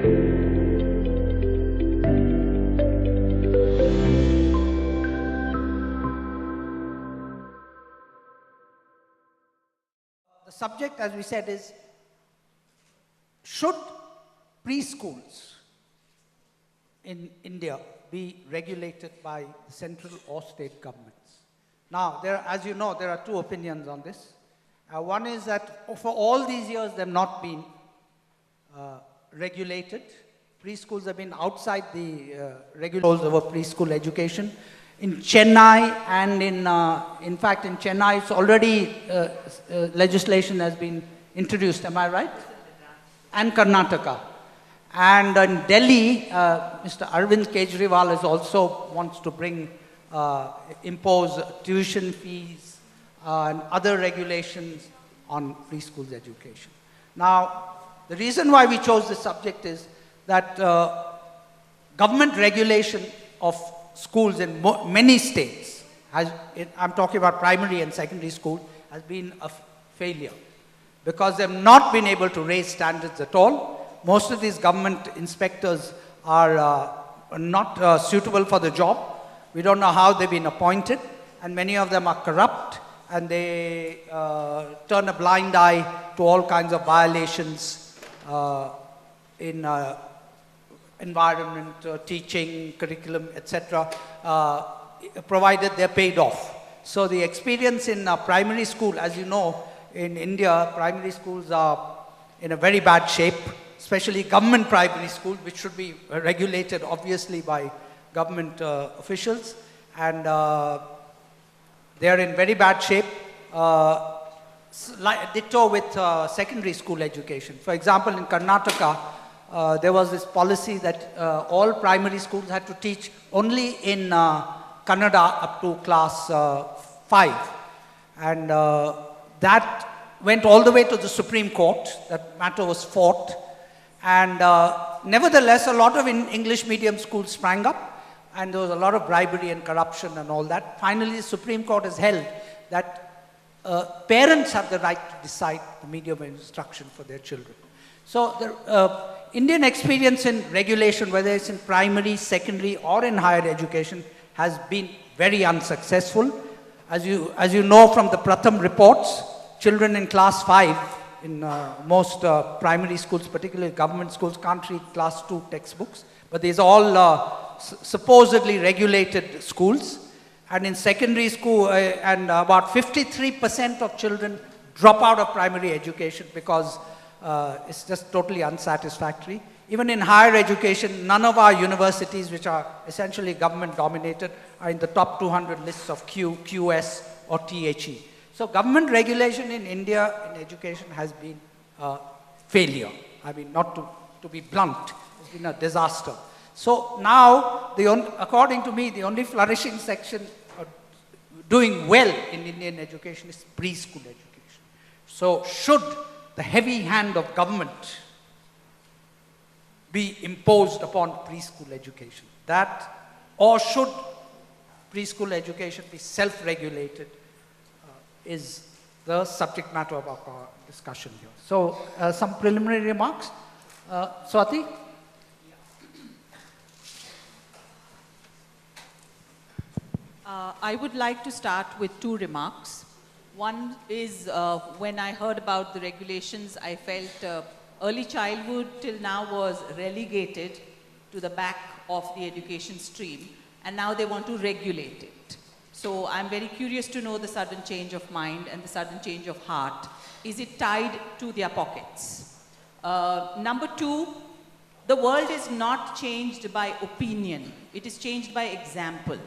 The subject, as we said, is should preschools in India be regulated by central or state governments? Now, as you know, there are two opinions on this. One is that for all these years, they have not been regulated. Preschools have been outside the regulations over preschool education. In Chennai and in fact, in Chennai, it's already legislation has been introduced. Am I right? And Karnataka. And in Delhi, Mr. Arvind Kejriwal also wants to impose tuition fees and other regulations on preschool education. Now, the reason why we chose this subject is that government regulation of schools in many states, I'm talking about primary and secondary school, has been a failure because they have not been able to raise standards at all. Most of these government inspectors are not suitable for the job. We don't know how they've been appointed, and many of them are corrupt, and they turn a blind eye to all kinds of violations in environment, teaching, curriculum, etc., provided they're paid off. So the experience in primary school, as you know, in India, primary schools are in a very bad shape, especially government primary schools, which should be regulated obviously by government officials, and they're in very bad shape. Ditto with secondary school education. For example, in Karnataka, there was this policy that all primary schools had to teach only in Kannada up to class 5. And that went all the way to the Supreme Court. That matter was fought. And nevertheless, a lot of English medium schools sprang up, and there was a lot of bribery and corruption and all that. Finally, the Supreme Court has held that parents have the right to decide the medium of instruction for their children. So the Indian experience in regulation, whether it's in primary, secondary, or in higher education, has been very unsuccessful. As you know from the Pratham reports, children in class 5 in most primary schools, particularly government schools, can't read class 2 textbooks. But these are all supposedly regulated schools. And in secondary school, and about 53% of children drop out of primary education because it's just totally unsatisfactory. Even in higher education, none of our universities, which are essentially government dominated, are in the top 200 lists of QS or THE. So government regulation in India in education has been a failure. I mean, not to be blunt, it's been a disaster. So now, according to me, the only flourishing section doing well in Indian education is preschool education. So should the heavy hand of government be imposed upon preschool education? Or should preschool education be self-regulated is the subject matter of our discussion here. So some preliminary remarks. Swati? I would like to start with two remarks. One is when I heard about the regulations, I felt early childhood till now was relegated to the back of the education stream, and now they want to regulate it. So I'm very curious to know the sudden change of mind and the sudden change of heart. Is it tied to their pockets? Number two, the world is not changed by opinion. It is changed by example.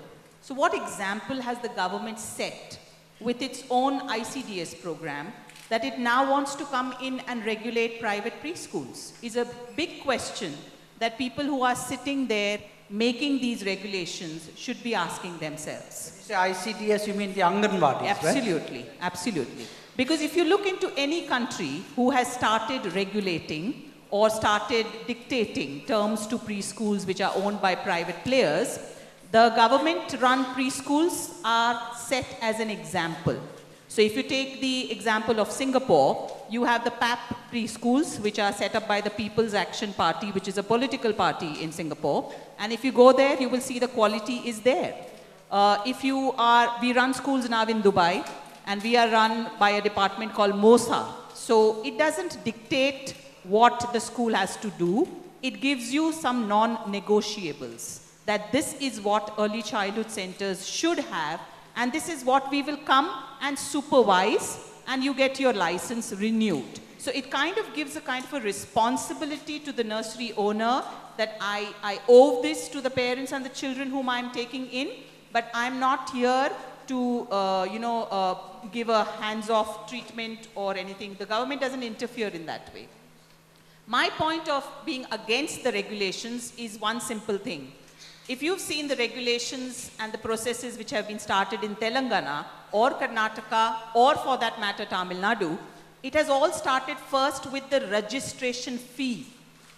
So what example has the government set with its own ICDS program that it now wants to come in and regulate private preschools? Is a big question that people who are sitting there making these regulations should be asking themselves. When you say ICDS, you mean the Anganwadis, absolutely, right? Absolutely. Because if you look into any country who has started regulating or started dictating terms to preschools which are owned by private players, the government-run preschools are set as an example. So if you take the example of Singapore, you have the PAP preschools, which are set up by the People's Action Party, which is a political party in Singapore. And if you go there, you will see the quality is there. We run schools now in Dubai, and we are run by a department called MOSA. So it doesn't dictate what the school has to do. It gives you some non-negotiables, that this is what early childhood centers should have, and this is what we will come and supervise, and you get your license renewed. So it kind of gives a kind of a responsibility to the nursery owner that I owe this to the parents and the children whom I'm taking in, but I'm not here to, give a hands-off treatment or anything. The government doesn't interfere in that way. My point of being against the regulations is one simple thing. If you've seen the regulations and the processes which have been started in Telangana or Karnataka or for that matter Tamil Nadu, it has all started first with the registration fee.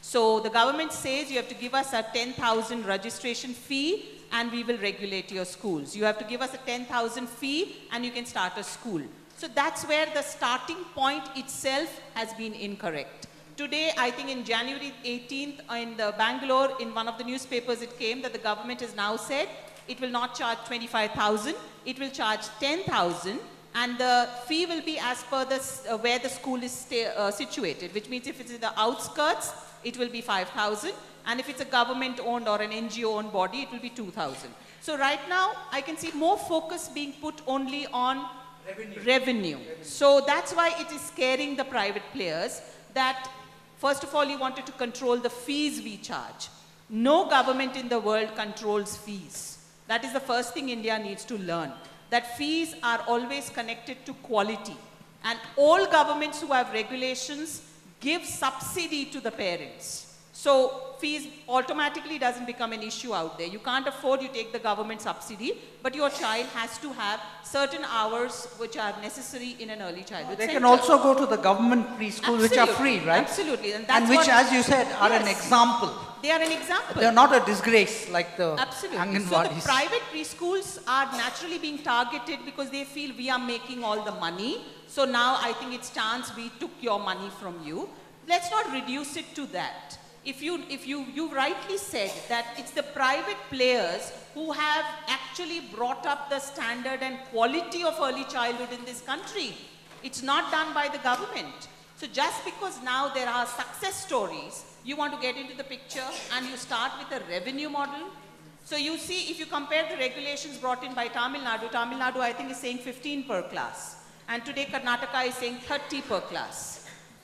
So the government says you have to give us a 10,000 registration fee and we will regulate your schools. You have to give us a 10,000 fee and you can start a school. So that's where the starting point itself has been incorrect. Today, I think in January 18th in the Bangalore, in one of the newspapers it came that the government has now said it will not charge 25,000, it will charge 10,000 and the fee will be as per the, where the school is situated, which means if it's in the outskirts, it will be 5,000 and if it's a government owned or an NGO owned body, it will be 2,000. So right now, I can see more focus being put only on revenue. So that's why it is scaring the private players that first of all, you wanted to control the fees we charge. No government in the world controls fees. That is the first thing India needs to learn. That fees are always connected to quality. And all governments who have regulations give subsidy to the parents. So fees automatically doesn't become an issue out there. You can't afford, you take the government subsidy, but your child has to have certain hours which are necessary in an early childhood They center. can also go to the government preschools which are free, right? Absolutely. And, And which, as you said, are an Yes. example. They are an example. They are not a disgrace like the Absolutely. So the private preschools are naturally being targeted because they feel we are making all the money. So now I think it's chance we took your money from you. Let's not reduce it to that. You rightly said that it's the private players who have actually brought up the standard and quality of early childhood in this country. It's not done by the government. So just because now there are success stories, you want to get into the picture and you start with a revenue model. So you see, if you compare the regulations brought in by Tamil Nadu I think is saying 15 per class. And today Karnataka is saying 30 per class.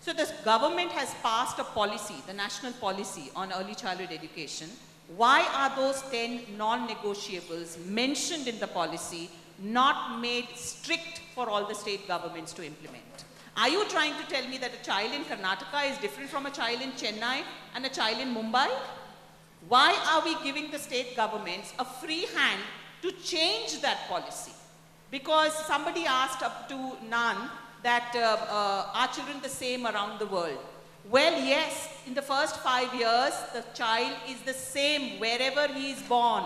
So this government has passed a policy, the national policy on early childhood education. Why are those 10 non-negotiables mentioned in the policy not made strict for all the state governments to implement? Are you trying to tell me that a child in Karnataka is different from a child in Chennai and a child in Mumbai? Why are we giving the state governments a free hand to change that policy? Because somebody asked up to Nan that are children the same around the world? Well, yes, in the first 5 years, the child is the same wherever he is born.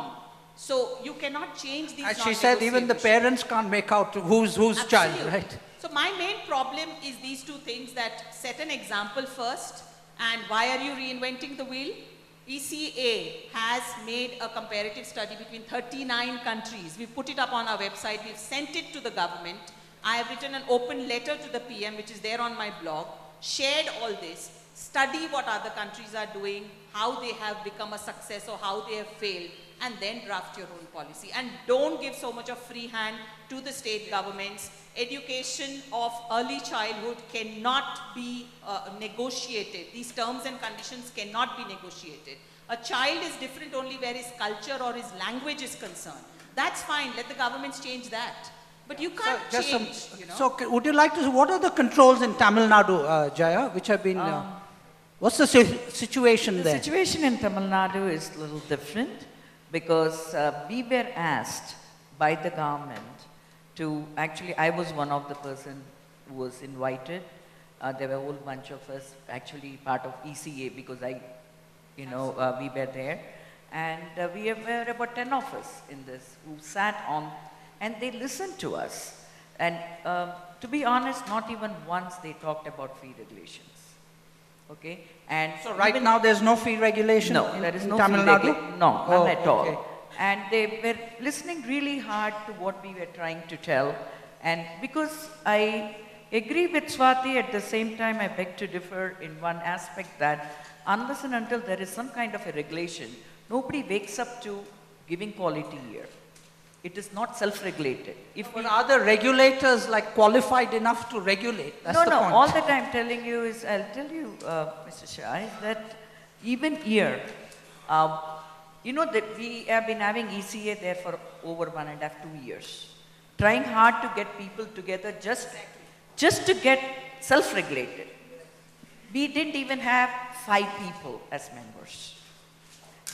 So you cannot change these. As she said, even the parents can't make out who's child, right? So my main problem is these two things, that set an example first, and why are you reinventing the wheel? ECA has made a comparative study between 39 countries. We've put it up on our website, we've sent it to the government. I have written an open letter to the PM, which is there on my blog, shared all this, study what other countries are doing, how they have become a success or how they have failed, and then draft your own policy. And don't give so much of free hand to the state governments. Education of early childhood cannot be negotiated. These terms and conditions cannot be negotiated. A child is different only where his culture or his language is concerned. That's fine, let the governments change that. But you can't change, you know. So would you like to, what are the controls in Tamil Nadu, Jaya, which have been, what's the situation there? The situation in Tamil Nadu is a little different because we were asked by the government to, actually I was one of the person who was invited. There were a whole bunch of us actually part of ECA because we were there. And we were about 10 of us in this who sat on and they listened to us. And to be honest, not even once they talked about fee regulations. Okay? And So right even- now there's no fee regulation no, in, there is in no Tamil fee Nadu? No, Oh, none at all. okay. And they were listening really hard to what we were trying to tell. And because I agree with Swati, at the same time I beg to differ in one aspect, that unless and until there is some kind of a regulation, nobody wakes up to giving quality here. It is not self-regulated. If we But are the regulators like qualified enough to regulate? That's no, the no. point. All that I'm telling you is, I'll tell you, Mr. Shah, is that even here, you know that we have been having ECA there for over 1.5, 2 years, trying hard to get people together just to get self-regulated. We didn't even have 5 people as members.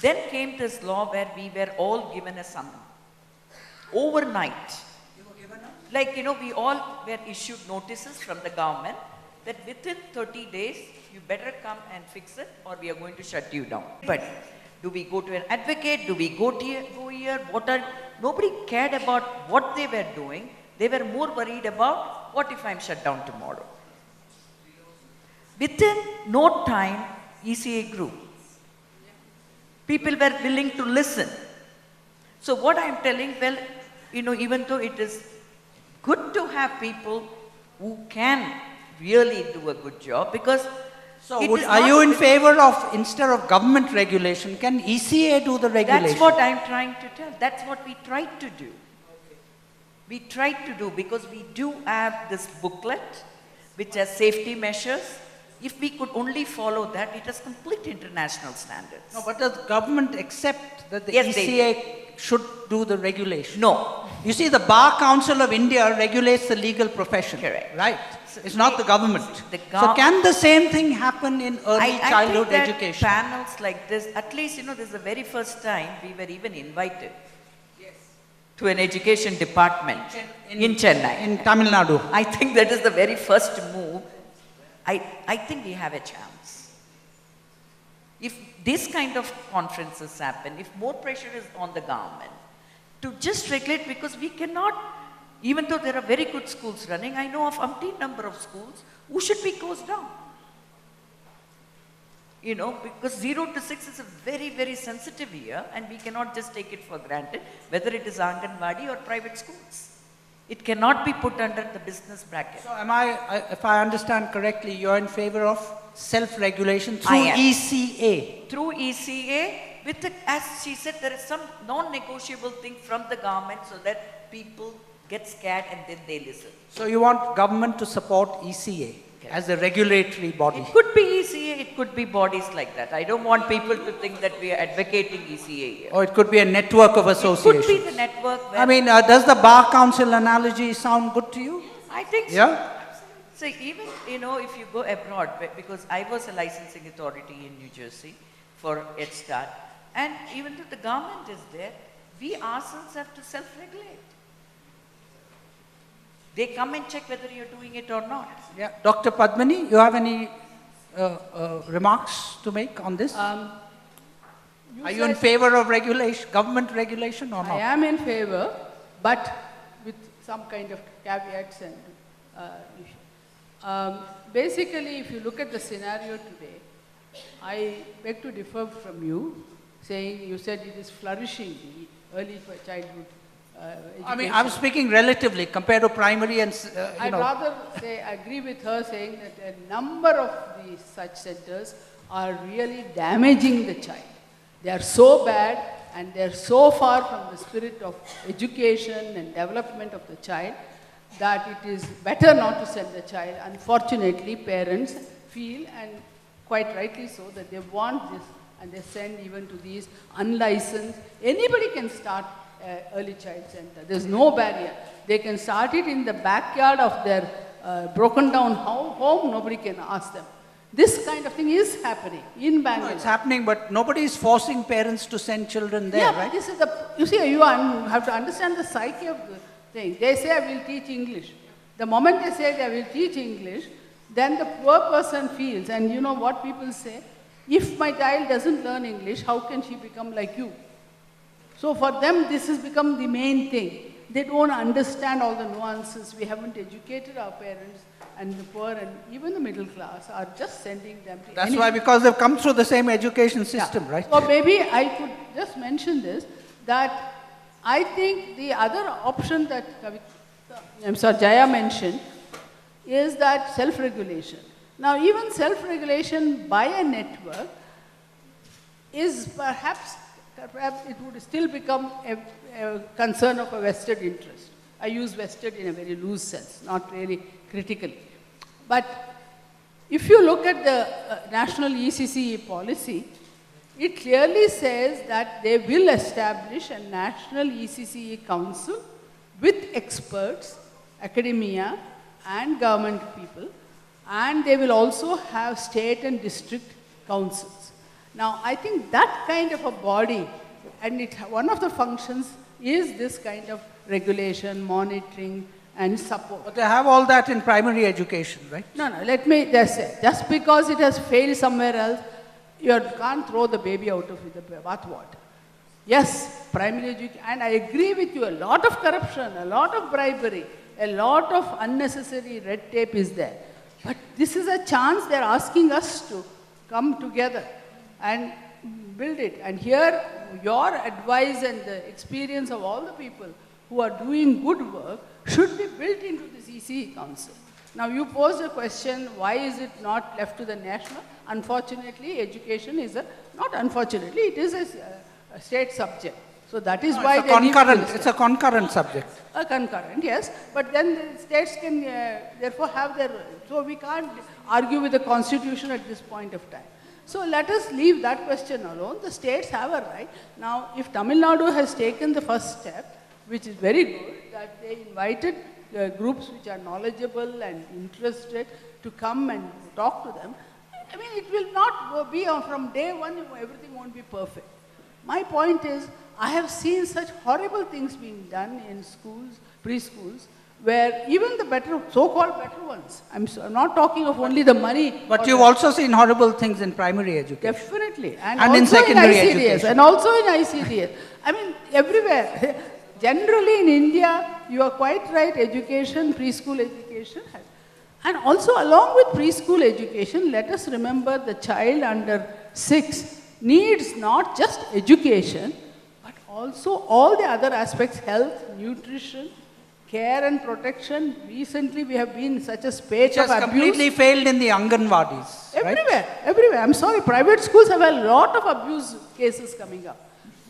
Then came this law where we were all given a summons. Overnight. Like, you know, we all were issued notices from the government that within 30 days, you better come and fix it or we are going to shut you down. But do we go to an advocate? Do we go here? Nobody cared about what they were doing. They were more worried about what if I'm shut down tomorrow. Within no time, ECA grew. People were willing to listen. So what I'm telling, well, you know, even though it is good to have people who can really do a good job, because So it is are not you a in bit- favor of, instead of government regulation, can ECA do the regulation? That's what I'm trying to tell. That's what we tried to do. We tried to do, because we do have this booklet which has safety measures. If we could only follow that, it has complete international standards. No, but does government accept that the Yes, they ECA should do the regulation? No. You see, the Bar Council of India regulates the legal profession. Correct. Right. So It's not the government. the So can the same thing happen in early I childhood think that education? panels like this, at least, you know, this is the very first time we were even invited to an education department in Chennai. In Tamil Nadu. I think that is the very first move. I think we have a chance. If this kind of conferences happen, if more pressure is on the government to just regulate, because we cannot, even though there are very good schools running, I know of umpteen number of schools who should be closed down. You know, because 0 to 6 is a very, very sensitive year, and we cannot just take it for granted, whether it is Anganwadi or private schools. It cannot be put under the business bracket. So if I understand correctly, you're in favor of self-regulation I through am. ECA? Through ECA, with the, as she said, there is some non-negotiable thing from the government so that people get scared and then they listen. So you want government to support ECA as a regulatory body? It could be ECA, it could be bodies like that. I don't want people to think that we are advocating ECA here. Or it could be a network of It association? could be the network where... I mean, does the Bar Council analogy sound good to you? I think so. Yeah? So even, you know, if you go abroad, because I was a licensing authority in New Jersey for Head Start, and even though the government is there, we ourselves have to self-regulate. They come and check whether you're doing it or not. Yeah. Dr. Padmini, you have any remarks to make on this? Are you in said- favor of regulation, government regulation or I not? am in favor, but with some kind of caveats and basically, if you look at the scenario today, I beg to differ from you, saying you said it is flourishing, the early childhood education. I mean, I'm speaking relatively compared to primary and, you I'd know. rather say, agree with her saying that a number of these such centers are really damaging the child. They are so bad and they are so far from the spirit of education and development of the child that it is better not to send the child. Unfortunately, parents feel, and quite rightly so, that they want this and they send even to these unlicensed. Anybody can start early child center. There's no barrier. They can start it in the backyard of their broken down home. Nobody can ask them. This kind of thing is happening in No, Bangalore. it's happening, but nobody is forcing parents to send children there, Yeah, right? this is the, you see, you have to understand the psyche of the thing. They say, I will teach English. The moment they say they will teach English, then the poor person feels, and you know what people say? If my child doesn't learn English, how can she become like you? So for them, this has become the main thing. they don't understand all the nuances. We haven't educated our parents, and the poor and even the middle class are just sending them to That's why, because they've come through the same education system, right? So maybe I could just mention this, that I think the other option that Jaya mentioned is that self-regulation. Now, even self-regulation by a network is perhaps it would still become a concern of a vested interest. I use vested in a very loose sense, not really critically. But if you look at the national ECCE policy, it clearly says that they will establish a national ECCE council with experts, academia, and government people, and they will also have state and district councils. Now, I think that kind of a body, and one of the functions is this kind of regulation, monitoring, and support. But they have all that in primary education, right? No, let me just say, just because it has failed somewhere else, you can't throw the baby out of the bathwater. Yes, primary education, and I agree with you, a lot of corruption, a lot of bribery, a lot of unnecessary red tape is there. But this is a chance they're asking us to come together and build it. And here, your advice and the experience of all the people who are doing good work should be built into this ECE Council. Now, you posed a question, why is it not left to the national? Unfortunately, education is not unfortunately, it is a state subject. So that is why it's a concurrent subject. A concurrent, yes. But then the states can therefore have their, so we can't argue with the constitution at this point of time. So let us leave that question alone. The states have a right. Now, if Tamil Nadu has taken the first step, which is very good, that they invited groups which are knowledgeable and interested to come and talk to them, I mean, it will not be from day one, everything won't be perfect. My point is, I have seen such horrible things being done in schools, preschools, where even the better, so-called better ones, I'm not talking of only the money. But you've also seen horrible things in primary education. Definitely. And in also secondary in ICDS. education. And also in ICDS. I mean, everywhere. Generally in India, you are quite right, education, preschool education. And also along with preschool education, let us remember the child under 6 needs not just education, but also all the other aspects, health, nutrition, care and protection. Recently we have been in such a spate of abuse. Completely failed in the Anganwadis. Everywhere, right? Everywhere. I'm sorry, private schools have a lot of abuse cases coming up.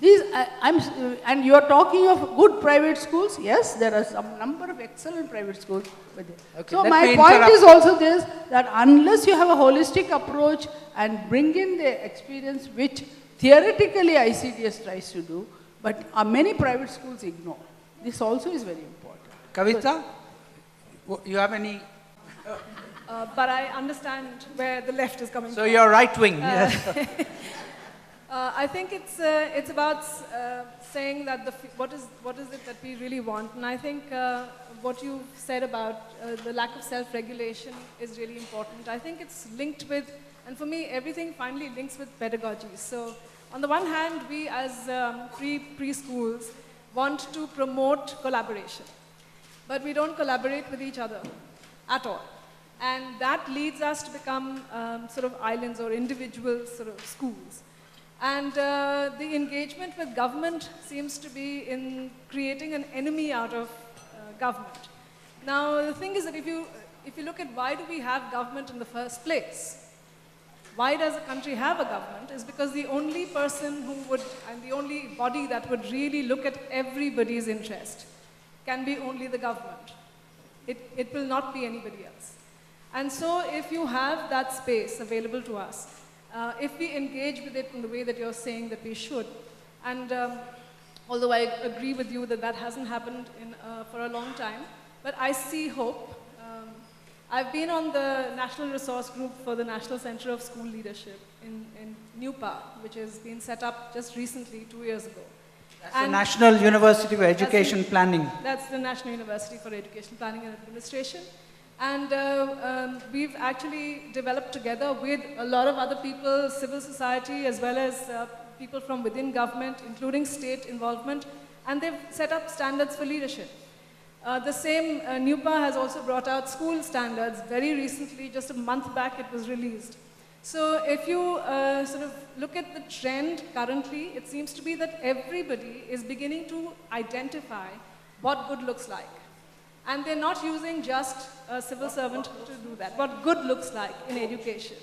These, and you are talking of good private schools. Yes, there are some number of excellent private schools. Okay, so my point is also this, that unless you have a holistic approach and bring in the experience which theoretically ICDS tries to do, but many private schools ignore. This also is very important. Kavita, you have any? But I understand where the left is coming from. So you're right wing, yes. I think it's about saying that what is it that we really want, and I think what you said about the lack of self-regulation is really important. I think it's linked with, and for me, everything finally links with pedagogy. So on the one hand, we as preschools want to promote collaboration, but we don't collaborate with each other at all. And that leads us to become sort of islands or individual sort of schools. And the engagement with government seems to be in creating an enemy out of government. Now, the thing is that if you look at why do we have government in the first place, why does a country have a government, is because the only person who would, and the only body that would really look at everybody's interest can be only the government. It will not be anybody else. And so if you have that space available to us, if we engage with it in the way that you're saying that we should, and although I agree with you that that hasn't happened for a long time, but I see hope. I've been on the National Resource Group for the National Center of School Leadership in NUPA, which has been set up just recently, 2 years ago. That's the National University for Education Planning. That's the National University for Education Planning and Administration. And we've actually developed together with a lot of other people, civil society, as well as people from within government, including state involvement, And they've set up standards for leadership. The same NUPA has also brought out school standards very recently, just a month back it was released. So if you sort of look at the trend currently, it seems to be that everybody is beginning to identify what good looks like. And they're not using just a civil servant to do that, what good looks like in education.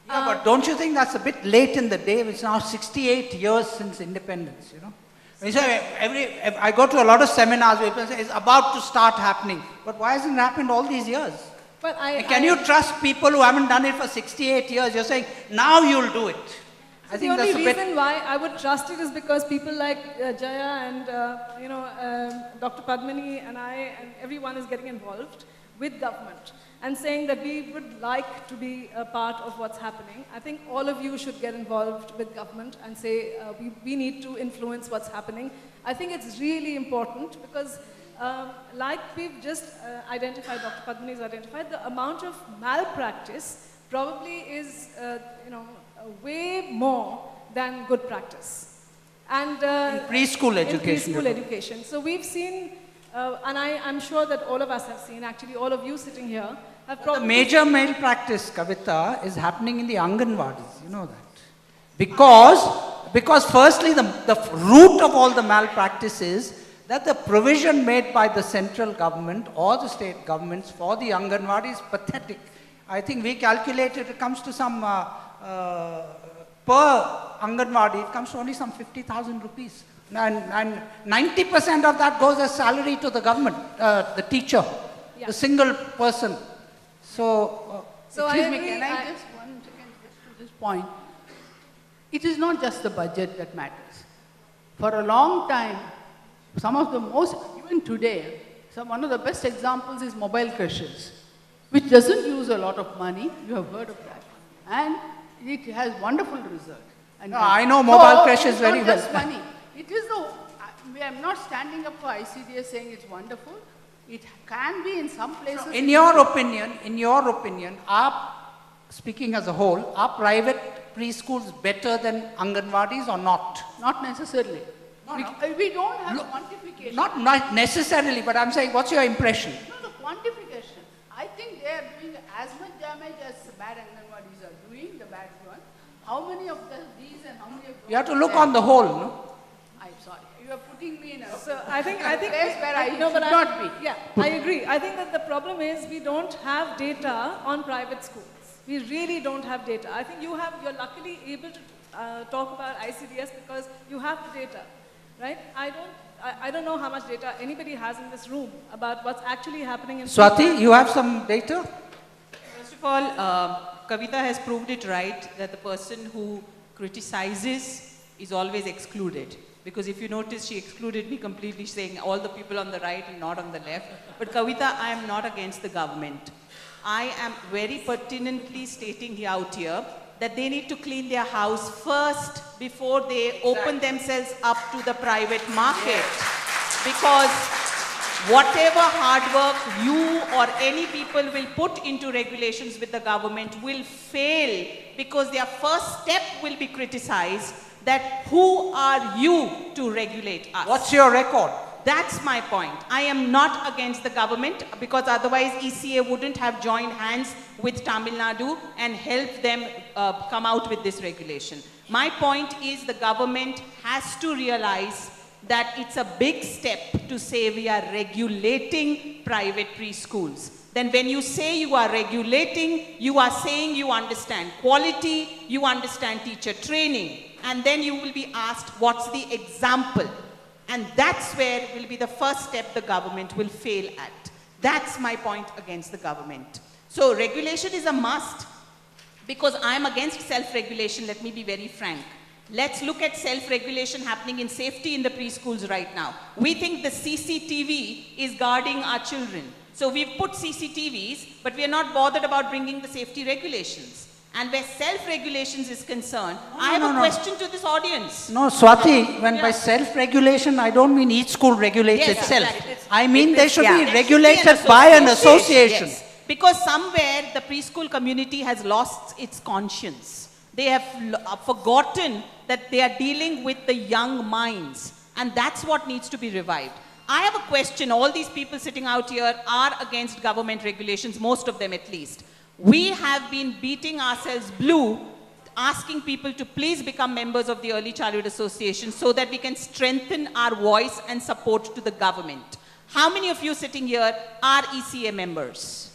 Yeah, but don't you think that's a bit late in the day? It's now 68 years since independence, you know. I go to a lot of seminars where people say it's about to start happening. But why hasn't it happened all these years? But And can you trust people who haven't done it for 68 years? You're saying, now you'll do it. I The think only that's a bit... reason why I would trust it is because people like Jaya and Dr. Padmini and I and everyone is getting involved with government and saying that we would like to be a part of what's happening. I think all of you should get involved with government and say we need to influence what's happening. I think it's really important because like we've just identified, Dr. Padmini's identified, the amount of malpractice probably is way more than good practice. And In preschool education, In preschool you know. education. So we've seen, and I'm sure that all of us have seen, actually all of you sitting here have The probably... major malpractice, Kavita, is happening in the Anganwadis. You know that. Because firstly, the root of all the malpractice is that the provision made by the central government or the state governments for the Anganwadi is pathetic. I think we calculated it comes to some, per Anganwadi, it comes to only some 50,000 rupees. And 90% of that goes as salary to the government, the teacher, Yeah. the single person. So, So I Excuse me, agree, can I just 1 second just to this point? It is not just the budget that matters. For a long time, some of the most, even today, one of the best examples is mobile crashes, which doesn't use a lot of money. You have heard of that. And it has wonderful result. And No, I know mobile crashes it's very not well. just money. It is I'm not standing up for ICDS saying it's wonderful. It can be in some places. in your opinion, speaking as a whole, are private preschools better than Anganwadis or not? Not necessarily. No, no. We don't have Look, quantification. Not necessarily, but I'm saying, what's your impression? No, the quantification. I think they are doing as much damage as the bad Anganwadis are doing, the bad one. How many of these and how many of those? You have to look are on the whole, no? I'm sorry. You are putting me in a... So I think place where I no, but should not be. Yeah, I agree. I think that the problem is we don't have data on private schools. We really don't have data. I think you're luckily able to talk about ICDS because you have the data, right? I don't know how much data anybody has in this room about what's actually happening in Swati, you have some data? First of all, Kavita has proved it right that the person who criticizes is always excluded. Because if you notice, she excluded me completely, saying all the people on the right and not on the left. But Kavita, I am not against the government. I am very pertinently stating out here that they need to clean their house first before they open themselves up to the private market. Because whatever hard work you or any people will put into regulations with the government will fail because their first step will be criticized that who are you to regulate us? What's your record? That's my point. I am not against the government because otherwise ECA wouldn't have joined hands with Tamil Nadu and helped them come out with this regulation. My point is the government has to realize that it's a big step to say we are regulating private preschools. Then when you say you are regulating, you are saying you understand quality, you understand teacher training, and then you will be asked what's the example. And that's where will be the first step the government will fail at. That's my point against the government. So regulation is a must because I'm against self-regulation, let me be very frank. Let's look at self-regulation happening in safety in the preschools right now. We think the CCTV is guarding our children. So we've put CCTVs, but we are not bothered about bringing the safety regulations. And where self-regulations is concerned, I have a question to this audience. No, Swati, when by self-regulation, I don't mean each school regulates Yes, itself. exactly. I mean they should yeah. be There should be regulated by an association. Yes. Because somewhere the preschool community has lost its conscience. They have forgotten that they are dealing with the young minds. And that's what needs to be revived. I have a question. All these people sitting out here are against government regulations, most of them at least. We have been beating ourselves blue, asking people to please become members of the Early Childhood Association so that we can strengthen our voice and support to the government. How many of you sitting here are ECA members?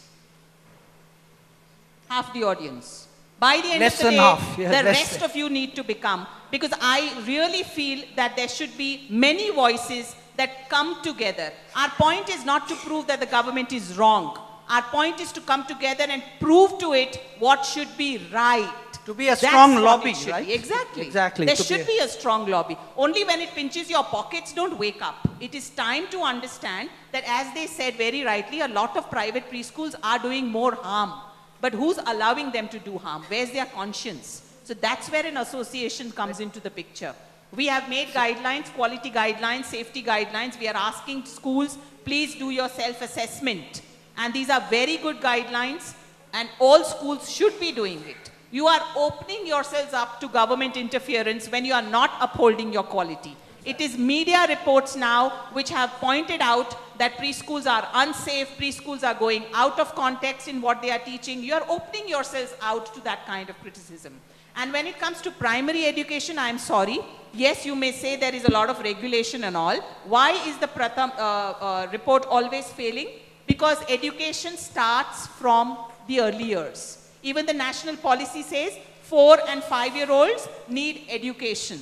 Half the audience. By the end Less of the than day, half. Yeah, the less rest than- of you need to become, because I really feel that there should be many voices that come together. Our point is not to prove that the government is wrong. Our point is to come together and prove to it what should be right. To be a That's strong what lobby, it should right? be. Exactly. Exactly, There to should be a strong lobby. Only when it pinches your pockets, don't wake up. It is time to understand that, as they said very rightly, a lot of private preschools are doing more harm. But who's allowing them to do harm? Where's their conscience? So that's where an association comes into the picture. We have made guidelines, quality guidelines, safety guidelines. We are asking schools, please do your self-assessment. And these are very good guidelines, and all schools should be doing it. You are opening yourselves up to government interference when you are not upholding your quality. It is media reports now which have pointed out that preschools are unsafe, preschools are going out of context in what they are teaching. You are opening yourselves out to that kind of criticism. And when it comes to primary education, I am sorry. Yes, you may say there is a lot of regulation and all. Why is the Pratham report always failing? Because education starts from the early years. Even the national policy says 4 and 5-year-olds need education.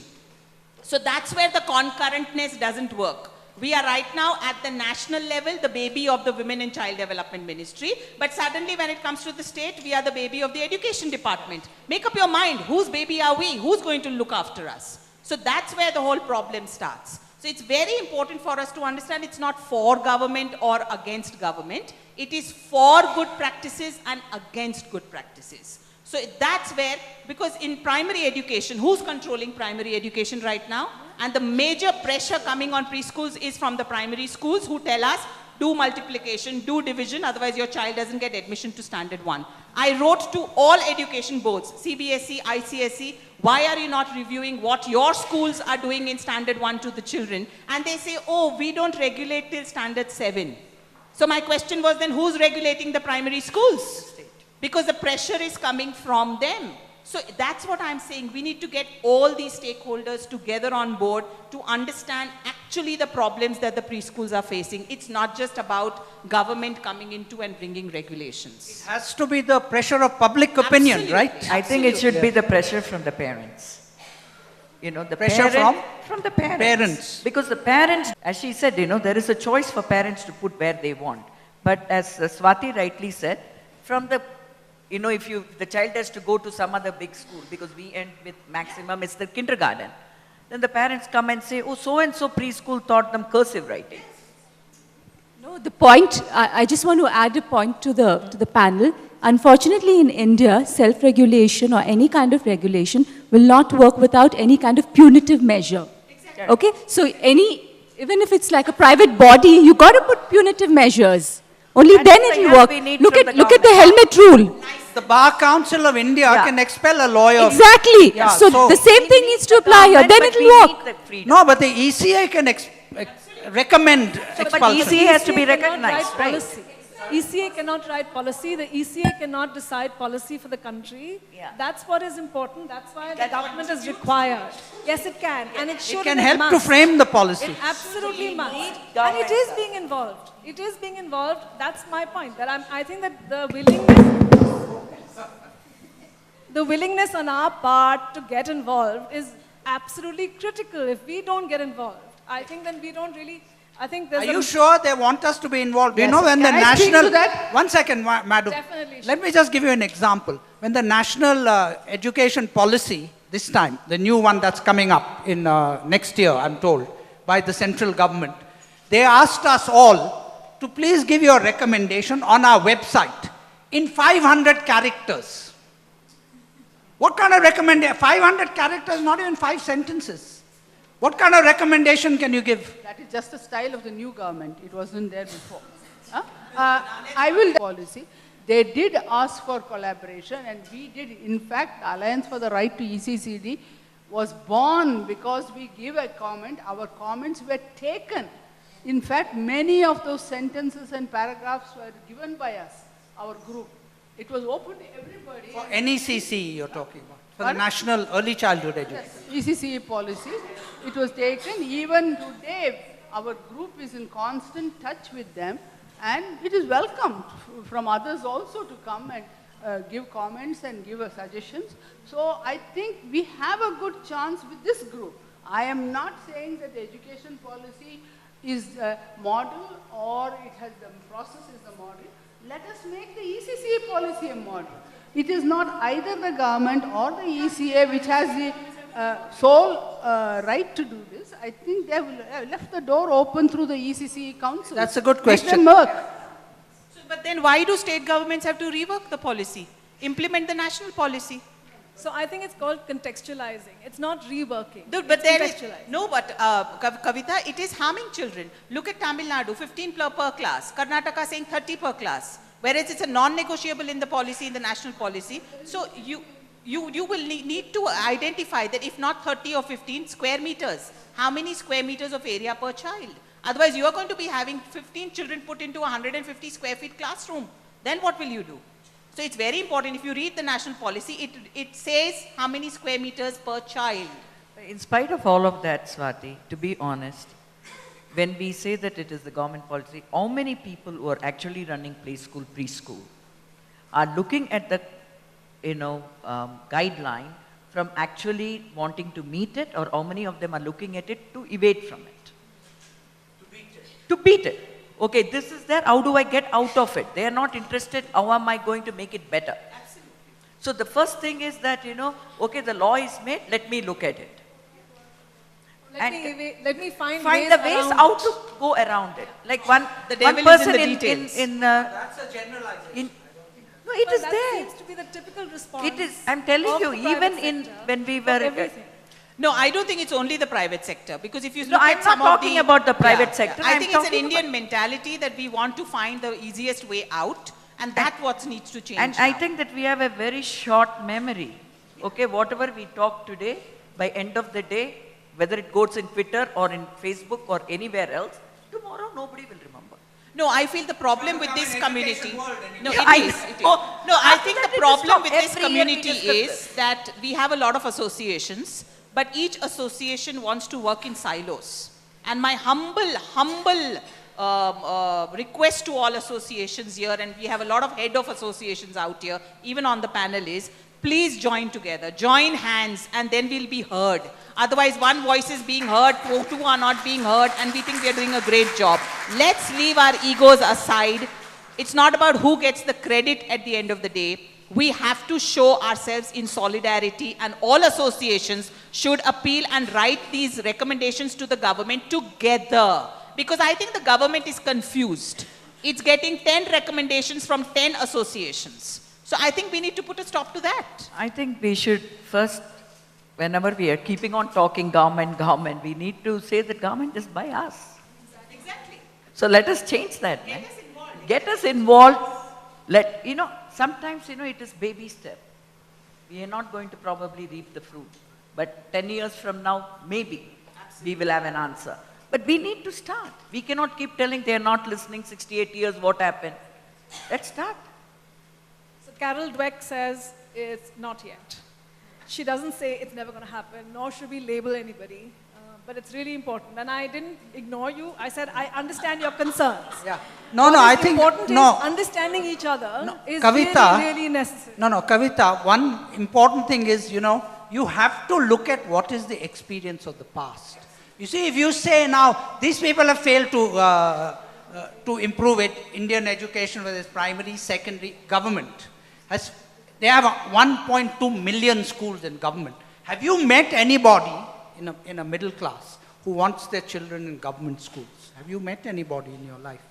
So that's where the concurrentness doesn't work. We are right now at the national level, the baby of the Women and Child Development Ministry. But suddenly when it comes to the state, we are the baby of the Education Department. Make up your mind, whose baby are we? Who's going to look after us? So that's where the whole problem starts. So it's very important for us to understand it's not for government or against government. It is for good practices and against good practices. So that's where, because in primary education, who's controlling primary education right now? And the major pressure coming on preschools is from the primary schools who tell us, do multiplication, do division, otherwise your child doesn't get admission to standard 1. I wrote to all education boards, CBSE, ICSE, why are you not reviewing what your schools are doing in standard 1 to the children? And they say, oh, we don't regulate till standard 7. So my question was then, who's regulating the primary schools? Because the pressure is coming from them. So that's what I'm saying. We need to get all these stakeholders together on board to understand actually the problems that the preschools are facing. It's not just about government coming into and bringing regulations. It has to be the pressure of public opinion, Absolutely. right? I think it should be the pressure from the parents. You know, the Pressure from the parents. Parents. Because the parents, as she said, you know, there is a choice for parents to put where they want. But as Swati rightly said, from the, you know, if the child has to go to some other big school, because we end with maximum, it's the kindergarten. Then the parents come and say, oh, so-and-so preschool taught them cursive writing. No, the point, I just want to add a point to the panel. Unfortunately, in India, self-regulation or any kind of regulation will not work without any kind of punitive measure. Exactly. Okay? So even if it's like a private body, you got to put punitive measures. Only And then it's it a will help work. we need Look from at the the helmet rule. The Bar Council of India Yeah. can expel a lawyer. Exactly. Yeah, so so- the same thing needs to apply here. Then it will work. No, but the ECA can recommend but expulsion. ECA has to be cannot recognized, write right? policy. ECA cannot write policy. The ECA cannot decide policy for the country. Yeah. That's what is important. That's why the government is required. Yes, it can, and it should. It can and help to must. frame the policy. It absolutely must. And it government. is being involved. It is being involved. That's my point. That I think that the willingness on our part to get involved is absolutely critical. If we don't get involved, I think then we don't really. I think there's Are you sure they want us to be involved? You Yes. know, when the Can I speak national... to that? One second, madam. Definitely. Let me just give you an example. When the national education policy, this time, the new one that's coming up in next year, I'm told, by the central government, they asked us all to please give your recommendation on our website in 500 characters. What kind of recommendation? 500 characters, not even 5 sentences. What kind of recommendation can you give? That is just the style of the new government. It wasn't there before. I will policy. They did ask for collaboration, and we did. In fact, Alliance for the Right to ECCD was born because we give a comment. Our comments were taken. In fact, many of those sentences and paragraphs were given by us, our group. It was open to everybody. For NECC you're talking about, for the Pardon? National Early Childhood Education. Yes, ECCE policy. It was taken. Even today, our group is in constant touch with them, and it is welcomed from others also to come and give comments and give suggestions. So I think we have a good chance with this group. I am not saying that the education policy is a model or it has the process is the model. Let us make the ECCA policy a model. It is not either the government or the ECA which has the sole right to do this. I think they have left the door open through the ECCA council. That's a good Let question. them work. So, but then why do state governments have to rework the policy? Implement the national policy. So I think it's called contextualizing. It's not reworking. No, but it's there is, contextualizing. no, but Kavita, it is harming children. Look at Tamil Nadu, 15 per class. Karnataka saying 30 per class. Whereas it's a non-negotiable in the policy, in the national policy. So you will need to identify that if not 30 or 15 square meters, how many square meters of area per child? Otherwise, you are going to be having 15 children put into a 150 square feet classroom. Then what will you do? So it's very important. If you read the national policy, it says how many square meters per child. In spite of all of that, Swati, to be honest, when we say that it is the government policy, how many people who are actually running play school, preschool, are looking at the, guideline from actually wanting to meet it, or how many of them are looking at it to evade from it? To beat it. Okay, this is there, how do I get out of it? They are not interested, how am I going to make it better? Absolutely. So the first thing is that, okay, the law is made, let me look at it. Let me find Find the ways around how it. to go around it. Like one devil is in person the details. That's a generalization. no, it But is that there. seems to be the typical response. It is, I'm telling of you, the private even in, sector when we for were, everything. No, I don't think it's only the private sector, because if you No, look I'm at some not of talking about the private sector, I I'm think it's an talking Indian mentality that we want to find the easiest way out, and that's what needs to change. and I now. think that we have a very short memory. Okay, whatever we talk today, by end of the day, whether it goes in Twitter or in Facebook or anywhere else, tomorrow nobody will remember. No, I feel the problem with become this an community. education world anyway. No, Yeah, it is. oh, No, I after think that the it is problem stop. with this Every year we community discuss is this. that we have a lot of associations, but each association wants to work in silos. And my humble request to all associations here, and we have a lot of head of associations out here, even on the panel, is please join together, join hands, and then we'll be heard. Otherwise, one voice is being heard, two are not being heard, and we think we are doing a great job. Let's leave our egos aside. It's not about who gets the credit at the end of the day. We have to show ourselves in solidarity, and all associations should appeal and write these recommendations to the government together. Because I think the government is confused. It's getting 10 recommendations from 10 associations. So I think we need to put a stop to that. I think we should first, whenever we are keeping on talking government, we need to say that government is by us. Exactly. So let us change that. Get man. us involved. Get us involved. Sometimes, it is baby step. We are not going to probably reap the fruit. But 10 years from now, maybe we will have an answer. But we need to start. We cannot keep telling they are not listening, 68 years, what happened? Let's start. So Carol Dweck says it's not yet. She doesn't say it's never going to happen, nor should we label anybody. But it's really important. And I didn't ignore you. I said I understand your concerns. Yeah. No, What no, is I think, important no. is understanding each other is Kavita, really, really necessary. No, Kavita, one important thing is, you have to look at what is the experience of the past. You see, if you say now, these people have failed to improve it, Indian education, whether it's primary, secondary, government, they have 1.2 million schools in government. Have you met anybody in a middle class who wants their children in government schools? Have you met anybody in your life?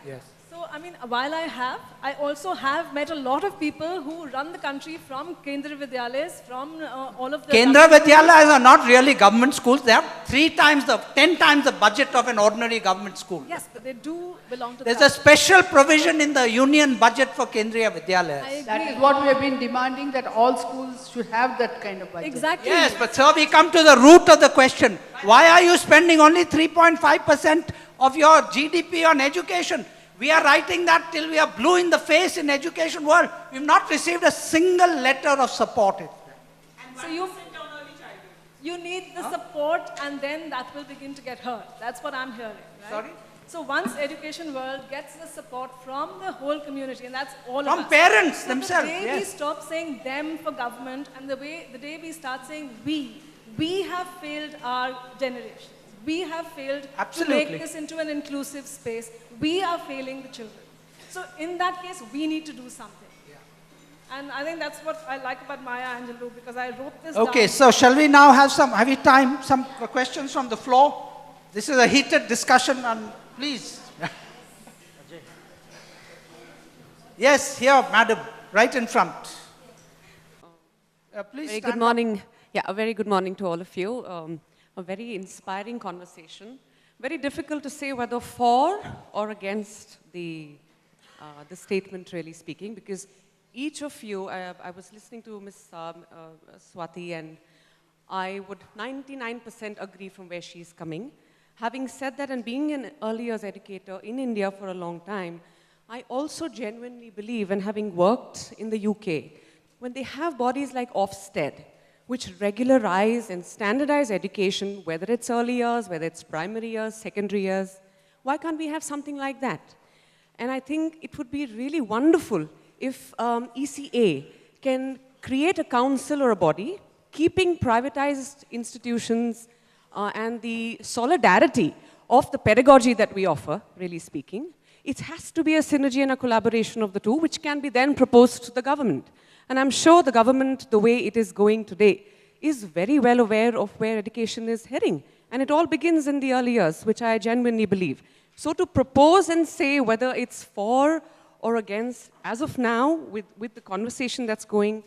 Yes. So, I mean, while I also have met a lot of people who run the country from Kendra Vidyalayas, from all of the... Kendra Vidyalayas are not really government schools. They have 10 times the budget of an ordinary government school. Yes, but they do belong to There's the a special provision in the union budget for Kendriya Vidyalayas. I That agree. is what we have been demanding, that all schools should have that kind of budget. Exactly. Yes, but sir, we come to the root of the question. Why are you spending only 3.5% of your GDP on education? We are writing that till we are blue in the face in education world. We've not received a single letter of support. So you need the support, and then that will begin to get heard. That's what I'm hearing, right? Sorry? So once education world gets the support from the whole community, and that's all From of us. parents So themselves, the day we yes. stop saying them for government, and the day we start saying we have failed our generation. We have failed Absolutely. to make this into an inclusive space. We are failing the children. So in that case, we need to do something. And I think that's what I like about Maya Angelou, because I wrote this Okay, down. so shall we now have you time, some questions from the floor? This is a heated discussion, and please. Yes, here, madam, right in front. Please Very stand good morning. Yeah, a very good morning to all of you. A very inspiring conversation. Very difficult to say whether for or against the statement, really speaking, because each of you, I was listening to Ms. Swati, and I would 99% agree from where she's coming. Having said that, and being an early years educator in India for a long time, I also genuinely believe, and having worked in the UK, when they have bodies like Ofsted, which regularize and standardize education, whether it's early years, whether it's primary years, secondary years, why can't we have something like that? And I think it would be really wonderful if ECA can create a council or a body, keeping privatized institutions and the solidarity of the pedagogy that we offer, really speaking. It has to be a synergy and a collaboration of the two, which can be then proposed to the government. And I'm sure the government, the way it is going today, is very well aware of where education is heading. And it all begins in the early years, which I genuinely believe. So to propose and say whether it's for or against, as of now, with the conversation that's going,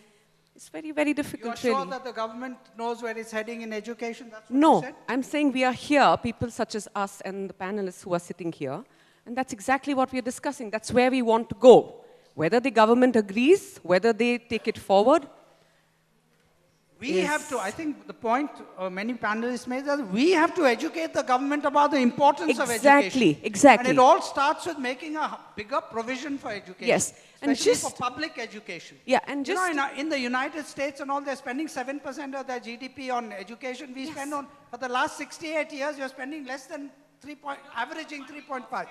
it's very, very You are difficult, sure really. that the government knows where it's heading in education? That's what you No, said? I'm saying we are here, people such as us and the panelists who are sitting here, and that's exactly what we are discussing. That's where we want to go. Whether the government agrees, whether they take it forward. We have to, I think the point many panelists made is we have to educate the government about the importance of education. Exactly. And it all starts with making a bigger provision for education. Yes, and especially just- for public education. Yeah, and You just... know, in the United States and all, they're spending 7% of their GDP on education. We spend on, for the last 68 years, you're spending less than averaging 3.5.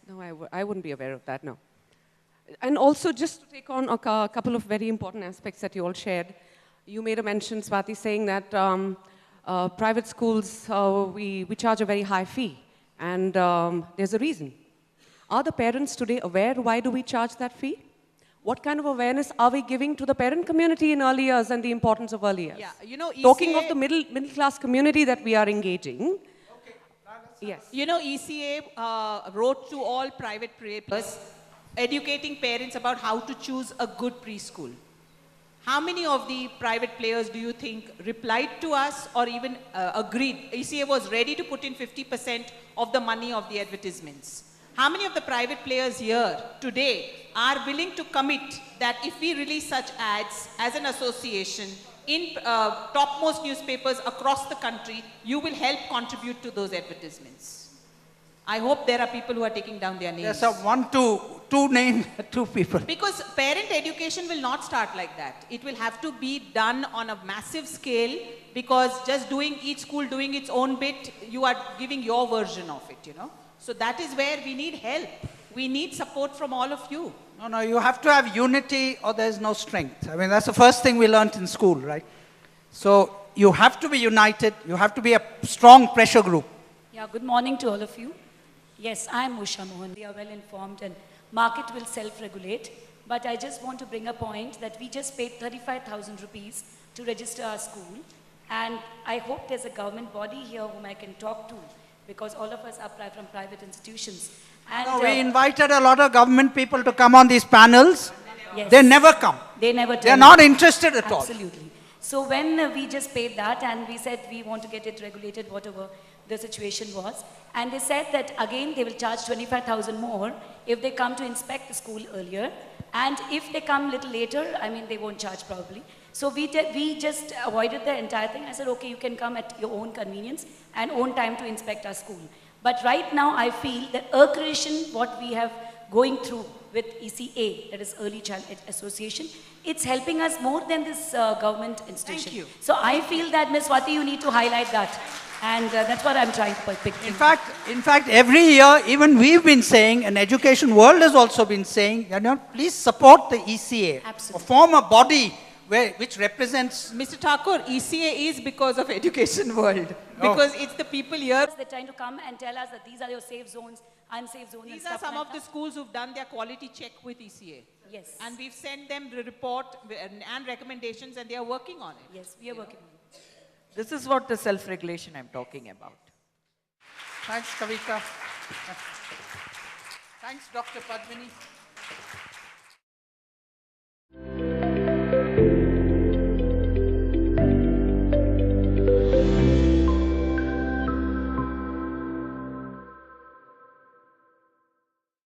No, I wouldn't be aware of that, no. And also, just to take on a couple of very important aspects that you all shared, you made a mention, Swati, saying that private schools, we charge a very high fee, and there's a reason. Are the parents today aware why do we charge that fee? What kind of awareness are we giving to the parent community in early years and the importance of early years? Yeah, you know, Talking ECA of the middle class community that we are engaging. Yes. You know, ECA wrote to all private players, educating parents about how to choose a good preschool. How many of the private players do you think replied to us or even agreed? ECA was ready to put in 50% of the money of the advertisements. How many of the private players here today are willing to commit that if we release such ads as an association in topmost newspapers across the country, you will help contribute to those advertisements? I hope there are people who are taking down their names. Yes, two name, two people. Because parent education will not start like that. It will have to be done on a massive scale, because just doing each school doing its own bit, you are giving your version of it, you know. So that is where we need help. We need support from all of you. No, you have to have unity or there's no strength. I mean, that's the first thing we learned in school, right? So you have to be united. You have to be a strong pressure group. Yeah, good morning to all of you. Yes, I'm Usha Mohan. We are well informed and market will self-regulate. But I just want to bring a point that we just paid 35,000 rupees to register our school. And I hope there's a government body here whom I can talk to, because all of us are from private institutions. And No, we invited a lot of government people to come on these panels. yes, They never come. they never They're turn not up. interested at all. Absolutely. So when we just paid that and we said we want to get it regulated, whatever the situation was, and they said that again they will charge 25,000 more if they come to inspect the school earlier, and if they come little later, I mean they won't charge probably. So we just avoided the entire thing. I said, okay, you can come at your own convenience and own time to inspect our school. But right now I feel that accreditation, what we have going through with ECA, that is Early Child Association, it's helping us more than this government institution. Thank you. So I feel that, Ms. Swati, you need to highlight that. And that's what I'm trying to pick. In fact, every year, even we've been saying, and education world has also been saying, please support the ECA. Absolutely. Or form a body which represents. Mr. Thakur, ECA is because of education world. Because it's the people here. They're trying to come and tell us that these are your safe zones, unsafe zones, and These are stuff some like of the that. schools who've done their quality check with ECA. Yes. And we've sent them the report and recommendations, and they are working on it. Yes, we are working on it. This is what the self-regulation I'm talking about. Thanks, Kavita. Thanks, Dr. Padmini.